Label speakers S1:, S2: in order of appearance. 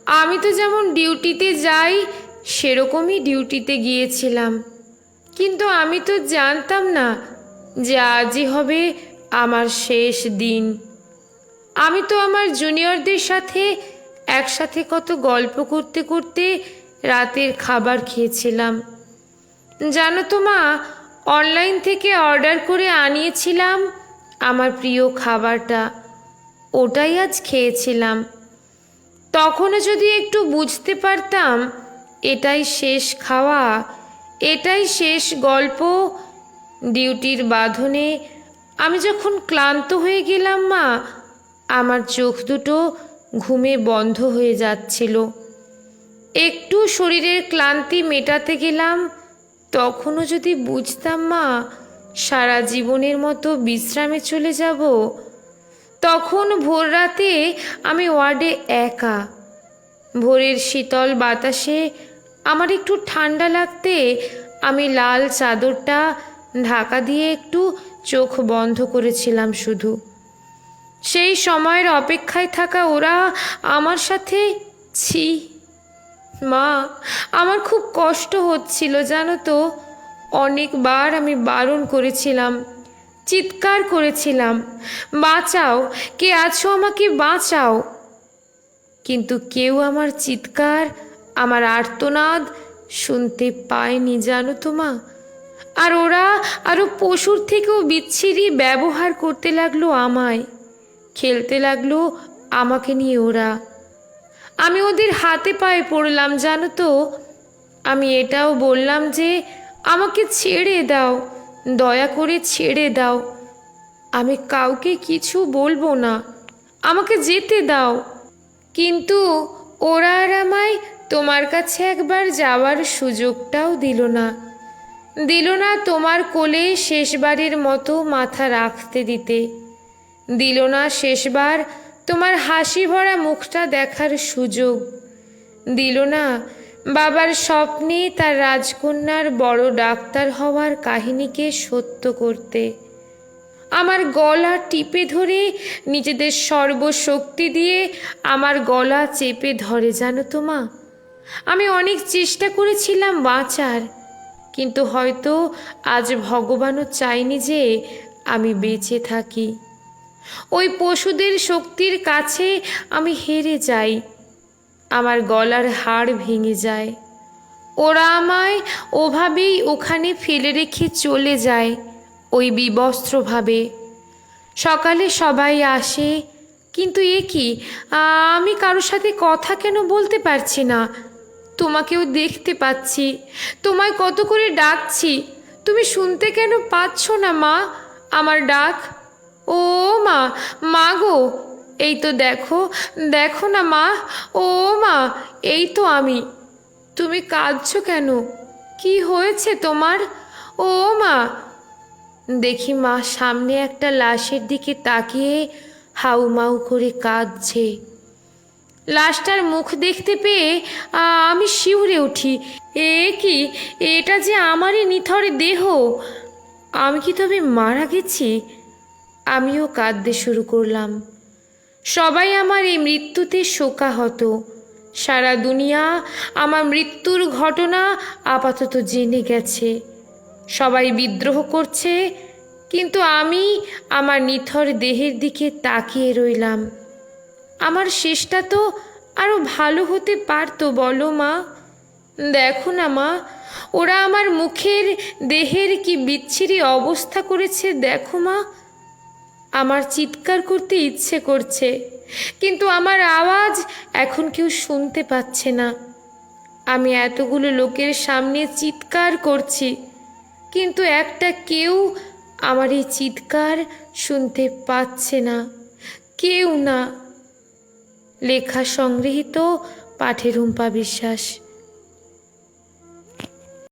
S1: আমি তো যেমন ডিউটিতে যাই সেরকমই ডিউটিতে গিয়েছিলাম, কিন্তু আমি তো জানতাম না যে আজই হবে আমার শেষ দিন। আমি তো আমার জুনিয়রদের সাথে একসাথে কত গল্প করতে করতে রাতের খাবার খেয়েছিলাম। জানো তো মা, অনলাইন থেকে অর্ডার করে আনিয়েছিলাম আমার প্রিয় খাবারটা, ওটাই আজ খেয়েছিলাম। তখনও যদি একটু বুঝতে পারতাম এটাই শেষ খাওয়া, এটাই শেষ গল্প। ডিউটির বাঁধনে আমি যখন ক্লান্ত হয়ে গেলাম মা, আমার চোখ দুটো ঘুমে বন্ধ হয়ে যাচ্ছিল। একটু শরীরের ক্লান্তি মেটাতে গেলাম, তখনও যদি বুঝতাম মা সারা জীবনের মতো বিশ্রামে চলে যাব। তখন ভোর রাতে আমি ওয়ার্ডে একা, ভোরের শীতল বাতাসে আমার একটু ঠান্ডা লাগতে আমি লাল চাদরটা ঢাকা দিয়ে একটু চোখ বন্ধ করেছিলাম শুধু। সেই সময়ের অপেক্ষায় থাকা ওরা আমার সাথে, ছি মা, আমার খুব কষ্ট হচ্ছিল জানো তো। অনেকবার আমি বারণ করেছিলাম, চিৎকার করেছিলাম, বাঁচাও, কে আছো আমাকে বাঁচাও। কিন্তু কেউ আমার চিৎকার, আমার আর্তনাদ শুনতে পায়নি জানো তো মা। আর ওরা আরও পশুর থেকেও বিচ্ছিরি ব্যবহার করতে লাগলো আমায়, খেলতে লাগলো আমাকে নিয়ে ওরা। আমি ওদের হাতে পায়ে পড়লাম জানো তো। আমি এটাও বললাম যে আমাকে ছেড়ে দাও, দয়া করে ছেড়ে দাও, আমি কাউকে কিছু বলবো না, আমাকে যেতে দাও। কিন্তু ওরা আর আমায় তোমার কাছে একবার যাওয়ার সুযোগটাও দিল না, দিল না তোমার কোলে শেষবারের মতো মাথা রাখতে দিতে, দিল না শেষবার তোমার হাসি ভরা মুখটা দেখার সুযোগ, দিল না বাবার স্বপ্নে তার রাজকন্যার বড় ডাক্তার হওয়ার কাহিনীকে সত্য করতে। আমার গলা টিপে ধরে নিজেদের সর্বশক্তি দিয়ে আমার গলা চেপে ধরে জানো তো মা। আমি অনেক চেষ্টা করেছিলাম বাঁচার, কিন্তু হয়তো আজ ভগবানও চায়নি যে আমি বেঁচে থাকি। ওই পশুদের শক্তির কাছে আমি হেরে যাই, আমার গলার হাড় ভেঙে যায়। ওরা আমায় ওভাবেই ওখানে ফেলে রেখে চলে যায়, ওই বিবস্ত্রভাবে। সকালে সবাই আসে, কিন্তু এ কি, আমি কারোর সাথে কথা কেন বলতে পারছি না? তোমাকেও দেখতে পাচ্ছি, তোমায় কত করে ডাকছি, তুমি শুনতে কেন পাচ্ছ না মা আমার ডাক? ও মা, মা গো, এই তো দেখো, দেখো না মা, ও মা, এই তো আমি। তুমি কাঁদছো কেন? কি হয়েছে তোমার? ও মা। দেখি মা সামনে একটা লাশের দিকে তাকিয়ে হাউমাউ করে কাঁদছে। লাশটার মুখ দেখতে পেয়ে আমি শিউরে উঠি। এ কি, এটা যে আমারই নিথর দেহ, আমি কি তবে মারা গেছি? আমিও কাঁদতে শুরু করলাম। সবাই আমার এই মৃত্যুতে শোকাহত। সারা দুনিয়া আমার মৃত্যুর ঘটনা আপাতত জেনে গেছে। সবাই বিদ্রোহ করছে, কিন্তু আমি আমার নিথর দেহের দিকে তাকিয়ে রইলাম। আমার শেষটা তো আরো ভালো হতে পারতো বলো মা। দেখো না মা, ওরা আমার মুখের দেহের কি বিচ্ছিরি অবস্থা করেছে দেখো মা। আমার চিৎকার করতে ইচ্ছে করছে, কিন্তু আমার আওয়াজ এখন কেউ শুনতে পাচ্ছে না। আমি এতগুলো লোকের সামনে চিৎকার করছি, কিন্তু একটা কেউ আমার এই চিৎকার শুনতে পাচ্ছে না, কেউ না। লেখা সংগৃহীত, পাঠে রুম্পা বিশ্বাস।